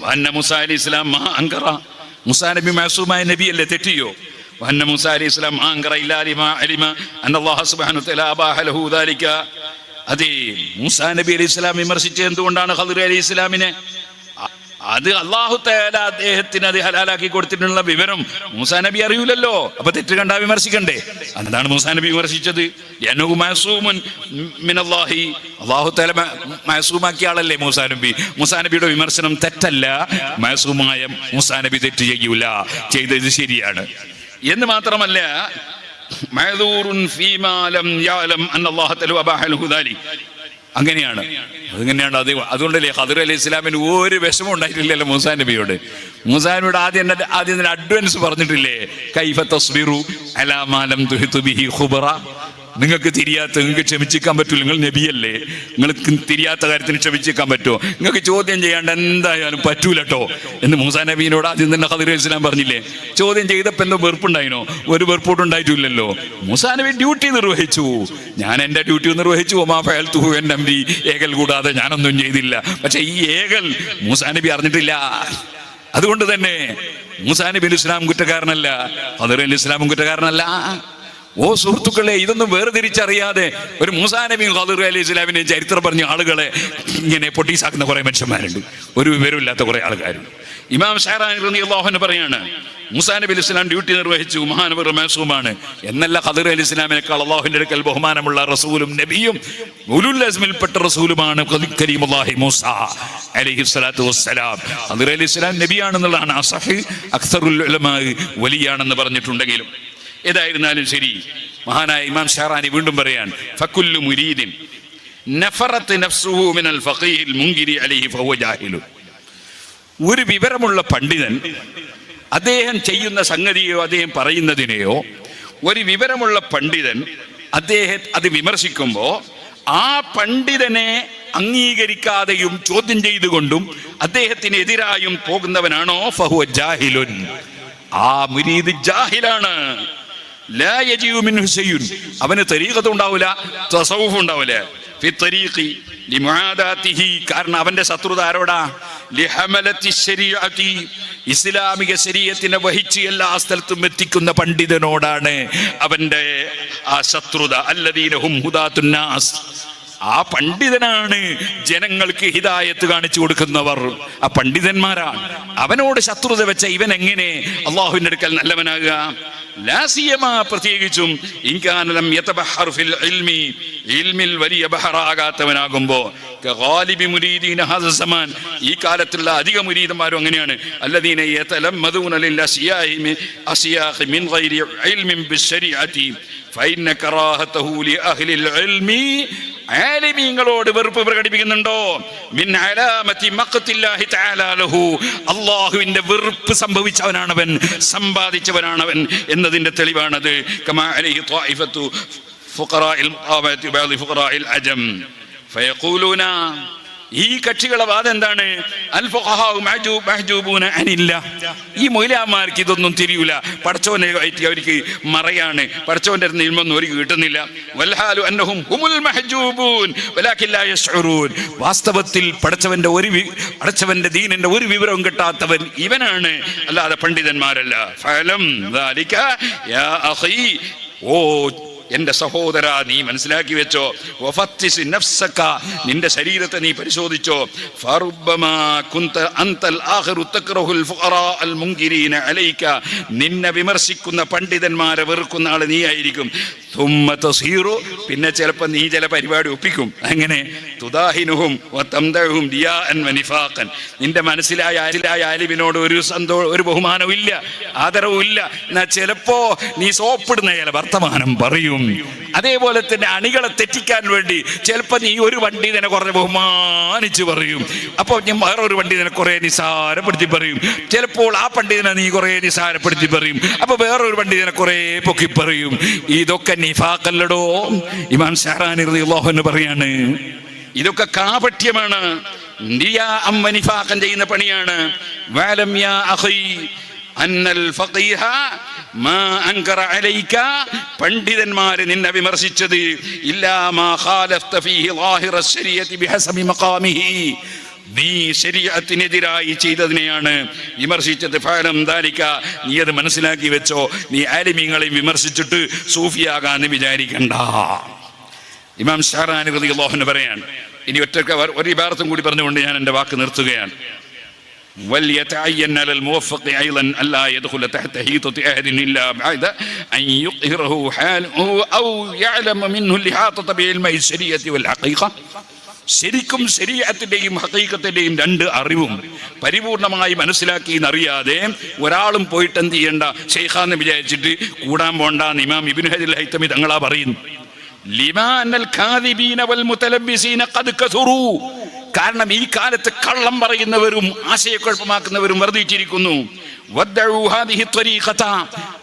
വഅന്ന മൂസാ അലൈഹി സ്വലാം മാ അൻകറ, മൂസാ നബി മഅസൂമായ നബിയല്ലേ, തെറ്റിയോ? വഅന്ന മൂസാ അലൈഹി സ്വലാം മാ അൻകറ ഇല്ലാ ലിമാ അലിമ അന്ന അല്ലാഹു സുബ്ഹാനഹു വതആല അബാഹ ലഹു ദാലിക. അതെ, മൂസാ നബി അലൈഹി സ്വലാം വിമർശിച്ചത് എന്തുകൊണ്ടാണ് ഖദർ അലൈഹി സ്വലാമിനെ? അത് അല്ലാഹു തആല അദ്ദേഹത്തിന് അത് ഹലാലാക്കി കൊടുത്തിട്ടുള്ള വിവരം മൂസാ നബി അറിയൂലല്ലോ. അപ്പൊ തെറ്റ് കണ്ടാ വിമർശിക്കണ്ടേ? അതാണ് മൂസാ നബി വിമർശിച്ചത്. യനഹു മഅസൂമുൻ മിനല്ലാഹി, അല്ലാഹു തആല മഅസൂമാക്കിയ ആളല്ലേ മൂസാ നബി. മൂസാ നബിയുടെ വിമർശനം തെറ്റല്ല. മഅസൂമായ മൂസാ നബി തെറ്റ് ചെയ്യൂല, ചെയ്തത് ശരിയാണ് എന്ന് മാത്രമല്ല, മഅ്ദൂറുൻ ഫീമാ ലം യഅലം അന്ന അല്ലാഹു തആല അബാഹ ലഹു ദാലിക, അങ്ങനെയാണ്. അതെങ്ങനെയാണ്? അതുകൊണ്ടല്ലേ ഖദർ അലൈഹി ഇസ്ലാമിന് ഒരു വിഷമം ഉണ്ടായിട്ടില്ലല്ലോ മൂസാ നബിയോട്. മൂസാ നബിയോട് ആദ്യം അഡ്വാൻസ് പറഞ്ഞിട്ടില്ലേ, കൈഫ തസ്ബിറു അലാ മാ ലം തുഹിതു ബിഹി ഖുബറ, നിങ്ങൾക്ക് നിങ്ങൾക്ക് ക്ഷമിച്ചിക്കാൻ പറ്റൂല, നിങ്ങൾ നബിയല്ലേ, നിങ്ങൾക്ക് തിരിയാത്ത കാര്യത്തിന് ക്ഷമിച്ചിക്കാൻ പറ്റുമോ? നിങ്ങൾക്ക് ചോദ്യം ചെയ്യാണ്ട് എന്തായാലും പറ്റൂലട്ടോ എന്ന് മൂസാ നബീനോട് ആദ്യം തന്നെ ഖദർ അലൈഹി ഇസ്ലാം പറഞ്ഞില്ലേ. ചോദ്യം ചെയ്തപ്പോൾ എന്തോ വെറുപ്പുണ്ടായിനോ? ഒരു വെറുപ്പോട്ടുണ്ടായിട്ടില്ലല്ലോ. മൂസാ നബി ഡ്യൂട്ടി നിർവഹിച്ചു. ഞാൻ എൻ്റെ ഡ്യൂട്ടി നിർവഹിച്ചു. ഒമാ ഫഅൽതുഹു അൻ അംരി, ഏകൽ കൂടാതെ ഞാനൊന്നും ചെയ്തില്ല. പക്ഷെ ഈ ഏകൽ മൂസാ നബി അറിഞ്ഞിട്ടില്ല. അതുകൊണ്ട് തന്നെ മൂസാ നബി അലൈഹി ഇസ്ലാം കുറ്റക്കാരനല്ല, ഖദർ അലൈഹി ഇസ്ലാമും കുറ്റക്കാരനല്ല. ഓ സുഹൃത്തുക്കളെ, ഇതൊന്നും വേർതിരിച്ചറിയാതെ ഒരു മൂസാ നബിയും ഖദർ അലൈഹി ഇസ്ലാമിനെ ചരിത്രം പറഞ്ഞ ആളുകളെ ഇങ്ങനെ പൊട്ടീസാക്കുന്ന കുറെ മനുഷ്യന്മാരുണ്ട്, ഒരു വിവരമില്ലാത്ത കുറെ ആൾക്കാരുണ്ട്. ഇമാം ഷഅറാനി റളിയല്ലാഹു അൻഹു പറയാണ്, മൂസാ നബി അലൈഹി ഇസ്ലാം ഡ്യൂട്ടി നിർവഹിച്ചു, മഹാനവർ മഅസൂമാണ് എന്നല്ല, ഖദർ അലൈഹി ഇസ്ലാമിനേക്കാൾ അല്ലാഹുവിന്റെ അടുക്കൽ ബഹുമാനമുള്ള റസൂലും നബിയും ഉലുൽ അസ്മിൽപ്പെട്ട റസൂലുമാണ് കരീമുല്ലാഹി മൂസാ അലൈഹി സ്വലാത്തു വസ്സലാം. ഖദർ അലൈഹി ഇസ്ലാം നബിയാണെന്നുള്ളതാണ് അസഹ്, അക്സറുൽ ഉലമാ വലിയാണെന്ന് പറഞ്ഞിട്ടുണ്ടെങ്കിലും. ഏതായിരുന്നാലും ശരി, മഹാനായ ഇമാം ഷഅറാനി വീണ്ടും പറയാൻ, ഫകുല്ലു മുരീദിൻ നഫറത് നഫ്സുഹു മിനൽ ഫഖീഹിൽ മുൻകിരി അലൈഹി ഫഹുവ ജാഹിലു. ഒരു വിവരമുള്ള പണ്ഡിതൻ അദ്ദേഹം ചെയ്യുന്ന സംഗതിയോ അദ്ദേഹം പറയുന്നതിനെയോ ഒരു വിവരമുള്ള പണ്ഡിതൻ അദ്ദേഹം അത് വിമർശിക്കുമ്പോൾ ആ പണ്ഡിതനെ അംഗീകരിക്കാതെയും ചോദ്യം ചെയ്തുകൊണ്ടും അദ്ദേഹത്തിനെതിരായും പോകുന്നവനാണോ ഫഹുവ ജാഹിലുൻ, ആ മുരീദ് ജാഹിലാണ്. ലാ യജിഉ മിൻഹു ശൈഉൻ, അവന് തരീഖത്ത് ഉണ്ടാവില്ല, തസവ്വുഫ് ഉണ്ടാവില്ല. ഫി തരീഖി ലിമുആദാതിഹി, കാരണം അവന്റെ ശത്രുത ആരോടാ? ലിഹമലത്തി ശരീഅതി, ഇസ്ലാമിക ശരീഅത്തിനെ വഹിച്ച് എല്ലാ സ്ഥലത്തും എത്തിക്കുന്ന പണ്ഡിതനോടാണ് അവന്റെ ആ ശത്രുത. അല്ലദീന ഹും ഹുദാത്തുൻ നാസ്, ആ പണ്ഡിതനാണ് ജനങ്ങൾക്ക് ഹിദായത്ത് കാണിച്ചു കൊടുക്കുന്നവർ, ആ പണ്ഡിതന്മാരാണ്. അവനോട് ശത്രുത വെച്ച ഇവൻ എങ്ങനെ അള്ളാഹുവിന്റെ അടുക്കൽ നല്ലവനാകുക? ലാസിയമാ, പ്രത്യേകിച്ചും ഇൻകാനലം യതബഹർ ഫിൽ ഇൽമി, ഇൽമിൽ വലിയ ബഹറാകാത്തവനാകുമ്പോ, കഗാലിബി മുരീദീന ഹാദ സമാൻ, ഈ കാലത്തുള്ള അധിക മുരീദന്മാരും അങ്ങനെയാണ്. അല്ലദീന യതലമ്മദൂന ലിൽ അസിയാഖി മിൻ ഗൈരി ഇൽമിൻ ബിശ്ശരീഅതി ഫഇന്ന കറാഹതഹു ലി അഹ്ലിൽ ഇൽമി, ആലിമീങ്ങളോട് വെറുപ്പ് പ്രകടിപ്പിക്കുന്നുണ്ടോ? മിൻ അലാമത്തി മഖ്തില്ലാഹി തആല ലഹു, അല്ലാഹുവിന്റെ വെറുപ്പ് സംഭവിച്ചവനാണവൻ, സമ്പാദിച്ചവനാണവൻ എന്നതിന്റെ തെളിവാണത്. കമാ അലൈഹി ത്വായിഫത്തു ഫുഖറാഇൽ മുഖാബത്തി ബഅദി ഫുഖറാഇൽ അജം ഫയഖൂലൂന, ഈ കക്ഷികളുടെ വാദം എന്താണ്? അൽ ഫുഖഹാഉ മഹ്ജൂബൂന അനില്ലാഹ്, ഈ മൗലവിമാർക്ക് ഇതൊന്നും തിരിയൂല, പടച്ചവനെ ആയിട്ട് അവർക്ക് മറയാണ്, പടച്ചവന്റെ അടുത്ത് ഇൽമൊന്നും അവർക്ക് കിട്ടുന്നില്ല. വൽഹാലു അന്നഹും ഹുമുൽ മഹ്ജൂബൂൻ വലാകിൻ ലാ യശ്ഉറൂൻ, വാസ്തവത്തിൽ പടച്ചവന്റെ ദീനിന്റെ ഒരു വിവരവും കിട്ടാത്തവൻ ഇവനാണ്, അല്ലാതെ പണ്ഡിതന്മാരല്ല. ഫഅലം ദാലിക യാ അഖീ, ഓ എന്റെ സഹോദര, നീ മനസ്സിലാക്കി വെച്ചോ. വഫത്തിസ് നഫ്സക, നിന്റെ ശരീരത്തെ നീ പരിശോധിച്ചോ. ഫറുബ്ബമാ കുന്ത അൻതൽ ആഖിറു തക്റഹുൽ ഫുഖറാ അൽ മുൻകിരീന അലൈക, നിന്നെ വിമർശിക്കുന്ന പണ്ഡിതന്മാരെ വെറുക്കുന്ന ആൾ നീ ആയിരിക്കും. തുമ്മ തസീറു, പിന്നെ ചിലപ്പോൾ നീ ചില പരിപാടി ഒപ്പിക്കും. അങ്ങനെ തുദാഹിനുഹും വതംദഹും റിയാഅൻ വനിഫാഖൻ, നിന്റെ മനസ്സിലായ ആലിമിനോട് ഒരു ബഹുമാനവും ഇല്ല, ആദരവും ഇല്ല. എന്നാൽ ചിലപ്പോ നീ സോപ്പിടുന്ന ചില വർത്തമാനം പറയും. അതേപോലെ തന്നെ അണികളെ തെറ്റിക്കാൻ വേണ്ടി ചിലപ്പോ നീ ഒരു പണ്ഡിതനെ കുറെ ബഹുമാനിച്ച് പറയും, അപ്പൊ ഞാൻ വേറൊരു പണ്ഡിതനെ കുറെ നിസാരപ്പെടുത്തി പറയും. ചിലപ്പോൾ ആ പണ്ഡിതനെ നീ കുറെ നിസാരപ്പെടുത്തി പറയും, അപ്പൊ വേറൊരു പണ്ഡിതനെ കുറെ പൊക്കി പറയും. ഇതൊക്കെ നിഫാഖല്ലടോ. ഇമാം ശഹ്റാനി റളിയല്ലാഹു അൻഹു പറയാണ്, ഇതൊക്കെ കാപട്യമാണ്, നിഫാഖൻ ചെയ്യുന്ന പണിയാണ്. വഅലം യാ അഖി അന്നൽ ഫഖീഹ മാ അൻകറ അലൈക, പണ്ഡിതന്മാരെ നിന്നെ വിമർശിച്ചത് ഇല്ലാ മാ ഖാലഫ്ത ഫീഹി ളാഹിറ ശരീഅത്തി ബിഹസബി മഖാമിഹി, നീ ശരീഅത്തിനെതിരായി ചെയ്തതിനെയാണ് വിമർശിച്ചത്. ഫഅലം ദാലിക, നീ അത് മനസ്സിലാക്കി വെച്ചോ. നീ ആലിമീങ്ങളെ വിമർശിച്ചിട്ട് സൂഫിയാകാന്ന് വിചാരിക്കണ്ട. ഇമാം ശഹ്റാനി റളിയല്ലാഹു അൻഹു പറയാണ്. ഇനി ഒരു ഇബാറത്തും കൂടി പറഞ്ഞുകൊണ്ട് ഞാൻ എൻ്റെ വാക്ക് നിർത്തുകയാണ്. وليتعين على الموفق أيضا ألا يدخل تحت هيطة أحد إلا بعد أن يقهره حاله أو يعلم منه الإحاطة بعلم الشريعة والحقيقة. ശരിക്കും ശരീഅത്തിന്റെയും ഹഖീഖത്തിന്റെയും രണ്ട് അറിവും പരിപൂർണമായി മനസ്സിലാക്കി എന്നറിയാതെ ഒരാളും പോയിട്ട് എന്ത് ചെയ്യണ്ട, ശൈഖാന്ന് വിചാരിച്ചിട്ട് കൂടാൻ പോണ്ടെന്ന് ഇമാം ഇബ്നു ഹജർ ഹൈതമി തങ്ങളാ പറയുന്നു. ലിമാനൽ കാദിബീന വൽ മുതലബ്ബിസീന ഖദ് കസുറു, കാരണം ഈ കാലത്ത് കള്ളം പറയുന്നവരും ആശയക്കുഴപ്പമാക്കുന്നവരും വർദ്ധിച്ചിരിക്കുന്നു.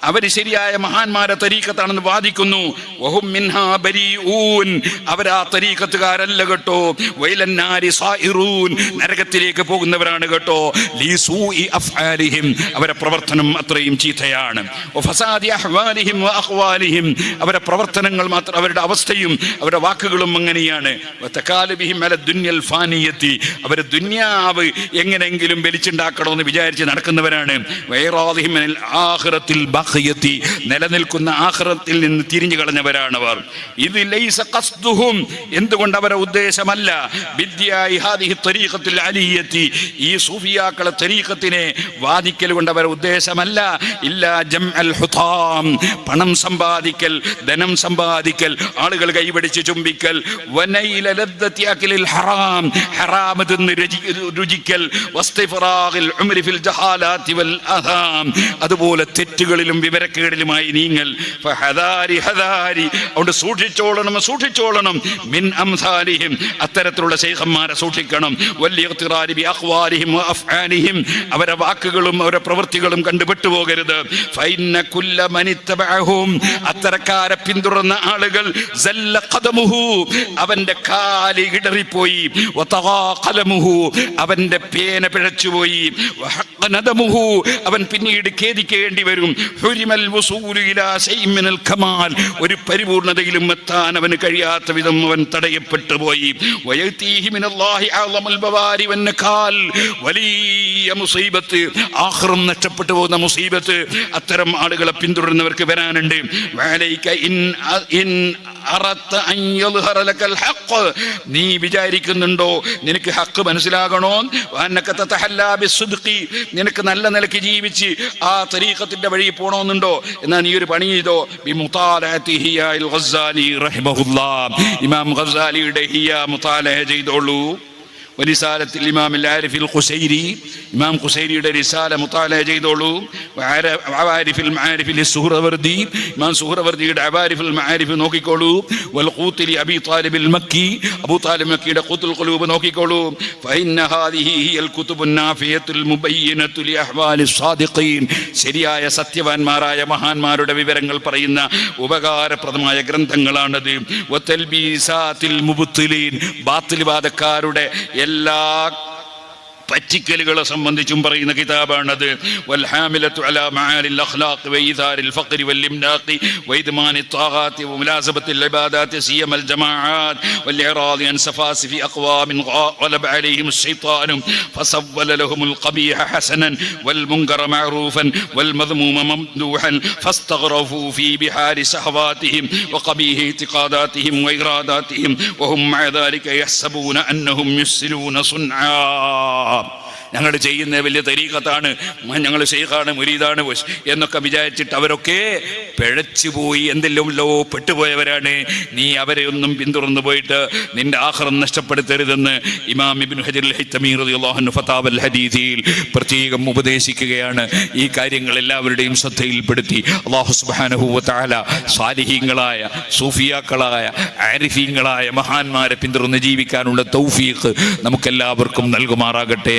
അവര് ശരിയായ മഹാന്മാരെ തരീഖത്താണെന്ന് വാദിക്കുന്നു. വഹും മിൻഹാ ബരീഊൻ, അവരാ തരീഖത്തുകാരല്ല കേട്ടോ. വൈലന്നാരി സായിറൂൻ, നരകത്തിലേക്ക് പോകുന്നവരാണ് കേട്ടോ. ലീസൂഇ അഫ്ആലിഹിം, അവരുടെ പ്രവർത്തനം അത്രയും ചീത്തയാണ്. വഫസാദി അഹ്വാലിഹിം വഅഖ്വാലിഹിം, അവരുടെ പ്രവർത്തനങ്ങൾ മാത്രം, അവരുടെ അവസ്ഥയും അവരുടെ വാക്കുകളും അങ്ങനെയാണ്. വതകാലുബിഹിം അല ദുനിയൽ ഫാനിയത്തി, അവർ ദുനിയാവ് എങ്ങനെങ്കിലും വലിച്ചുണ്ടാക്കണമെന്ന് വിചാരിച്ച് നടക്കുന്നവരാണ്. നിലനിൽക്കുന്ന ആഖിറത്തിൽ നിന്ന് തിരിഞ്ഞു കളഞ്ഞവരാണവർ. ഇത് ലൈസ ഖസ്ദുഹും, എന്തുകൊണ്ട് അവരുടെ ഉദ്ദേശമല്ല, ഈ സൂഫിയാക്കളെ തരീഖത്തിനെ വാദിക്കൽ കൊണ്ട് അവരുടെ ഉദ്ദേശമല്ല. ഇല്ലാ ജംഅൽ ഹുതാം, പണം സമ്പാദിക്കൽ, ധനം സമ്പാദിക്കൽ, ആളുകൾ കൈപിടിച്ച് ചുംബിക്കൽ. വനൈല ലദ്ദത്തി അക്ലിൽ ഹറാം, ഹറാം തിന്ന് രുചിക്കൽ. വസ്തിഫറാഖിൽ ഉംരി ഫിൽ ജഹാലാത്തി വൽ അഹാം, അതുപോലെ തെറ്റുകളിലും വിവരക്കേടിലുമായി നീങ്ങൽ. ഫഹദാരി ഹദാരി, അതുകൊണ്ട് സൂക്ഷിച്ചോളണം. മിൻ അംസാലിഹിം, അത്തരത്തിലുള്ള ശൈഖന്മാരെ സൂക്ഷിക്കണം. വല്യഖ്തിറാരി ബി അഖ്വാലിഹിം വ അഫ്ആലിഹിം, അവരുടെ വാക്കുകളും അവരുടെ പ്രവൃത്തികളും കണ്ടുപെട്ടു പോകരുത്. ഫഇന്ന കുല്ല മൻ ഇത്തബഅഹും, അത്തരക്കാരെ പിന്തുടർന്ന ആളുകൾ സല്ല ഖദമുഹു, അവന്റെ കാല് ഇടറിപ്പോയി. വതഗാ ഖലമുഹു, അവന്റെ പേന പിഴച്ചുപോയി. വഹഖ നദമുഹു, അവൻ പിന്നീട് ഖേദിക്കേണ്ടി വരും. ഹുരിമൽ വസൂലു ഇലാ ശൈഇൻ മിനൽ കമാൽ, ഒരു പരിപൂർണതയിലും എത്താൻ അവന് കഴിയാത്ത വിധം അവൻ തടയപ്പെട്ടു പോയി. വയതീഹി മിനല്ലാഹി അഅ്ളമുൽ ബവാരി വന്നകാൽ, വലിയ മുസീബത്ത്, ആഖിറം നഷ്ടപ്പെട്ടു പോകുന്ന മുസീബത്ത് അത്തരം ആളുകളെ പിന്തുടരുന്നവർക്ക് വരാനുണ്ട്. വഅലൈക ഇൻ അറത്ത അൻ യൽഹറ ലകൽ ഹഖ്, നീ വിചാരിക്കുന്നുണ്ടോ നിനക്ക് ഹഖ് മനസ്സിലാകണോ? വഅന്നക തതഹല്ലാ ബിസ്സുദ്ഖി, നിനക്ക് നല്ല നിലയ്ക്ക് ജീവിച്ച് ആ തരീഖത്തിന്റെ വഴി പോണമെന്നുണ്ടോ? എന്നാൽ നീ ഒരു പണി ചെയ്തോ. ബിമുതാലഅതി ഹിയാൽ ഗസ്സാലി റഹിമഹുല്ലാഹ്, ഇമാം ഗസ്സാലിയുടെ ഹിയ മുതാലഅ ചെയ്തോളൂ. വരിസാലത്തിൽ ഇമാം ആരിഫിൽ ഖുസൈരി, ഇമാം ഖുസൈരിയുടെ റിസാല മുതാലഅ ചെയ്തോളൂ. അവാരിഫിൽ മആരിഫിൽ സുഹ്റവർദി, ഇമാം സുഹ്റവർദിയുടെ അവാരിഫിൽ മആരിഫ് നോക്കിക്കോളൂ. വൽ ഖൂത്തുലി അബി താലിബിൽ മക്കി, അബൂ താലിബ് മക്കിയുടെ ഖൂത്തുൽ ഖുലൂബ് നോക്കിക്കോളൂ. ഫഇന്ന ഹാദിഹി ഹിയൽ കുതുബുൻ നാഫിയത്തുൽ മുബയ്യിനത്തു ലി അഹ്വാലിസ് സാദിഖീൻ, ശരിയായ സത്യവാന്മാരായ മഹാന്മാരുടെ വിവരങ്ങൾ പറയുന്ന ഉപകാരപ്രദമായ ഗ്രന്ഥങ്ങളാണത്. വതൽബീസാത്തിൽ മുബ്തിലീൻ, ബാത്തിൽവാദക്കാരുടെ എല്ലാ പറ്റിക്കലുകളെ സംബന്ധിച്ചും പറയുന്ന കിതാബാണത്. വൽഹാമിലത്തു അലാ മആലിൽ അഖ്ലാഖ് വഇസാരിൽ ഫഖ്രി വൽഇംനാഖി വഇദ്മാനി ത്വാഗാതി വമുലാസബത്തിൽ ഇബാദാതി സിയമൽ ജമാഅത്ത് വൽഇറാദി അൻ സഫാസിഫി അഖ്വാമിൻ ഗലബ അലൈഹിം الشيطان فسول لهم القبيح حسنا والمنكر معروفا والمذموم ممدوحا فاستغرفوا في بحار شهواتهم وقبيح اعتقاداتهم وإراداتهم وهم مع ذلك يحسبون أنهم يحسنون صنعا. ഞങ്ങൾ ചെയ്യുന്ന വലിയ തരീഖത്താണ്, ഞങ്ങൾ ശൈഖാണ്, മുരീദാണ് എന്നൊക്കെ വിചാരിച്ചിട്ട് അവരൊക്കെ പിഴച്ചുപോയി, എന്തെല്ലോ പെട്ടുപോയവരാണ്. നീ അവരെ ഒന്നും പിന്തുടർന്നു പോയിട്ട് നിന്റെ ആഖിറം നഷ്ടപ്പെടുത്തരുതെന്ന് ഇമാം ഇബ്നു ഹജർ അൽ-ഹൈതമി റളിയല്ലാഹു അൻഹു ഫതാവൽ ഹദീസിൽ പ്രത്യേകം ഉപദേശിക്കുകയാണ്. ഈ കാര്യങ്ങൾ എല്ലാവരുടെയും ശ്രദ്ധയിൽപ്പെടുത്തി അല്ലാഹു സുബ്ഹാനഹു വ തആല സാലിഹീങ്ങളായ സൂഫിയാക്കളായ ആരിഫീങ്ങളായ മഹാന്മാരെ പിന്തുടർന്ന് ജീവിക്കാനുള്ള തൗഫീഖ് നമുക്കെല്ലാവർക്കും നൽകുമാറാകട്ടെ.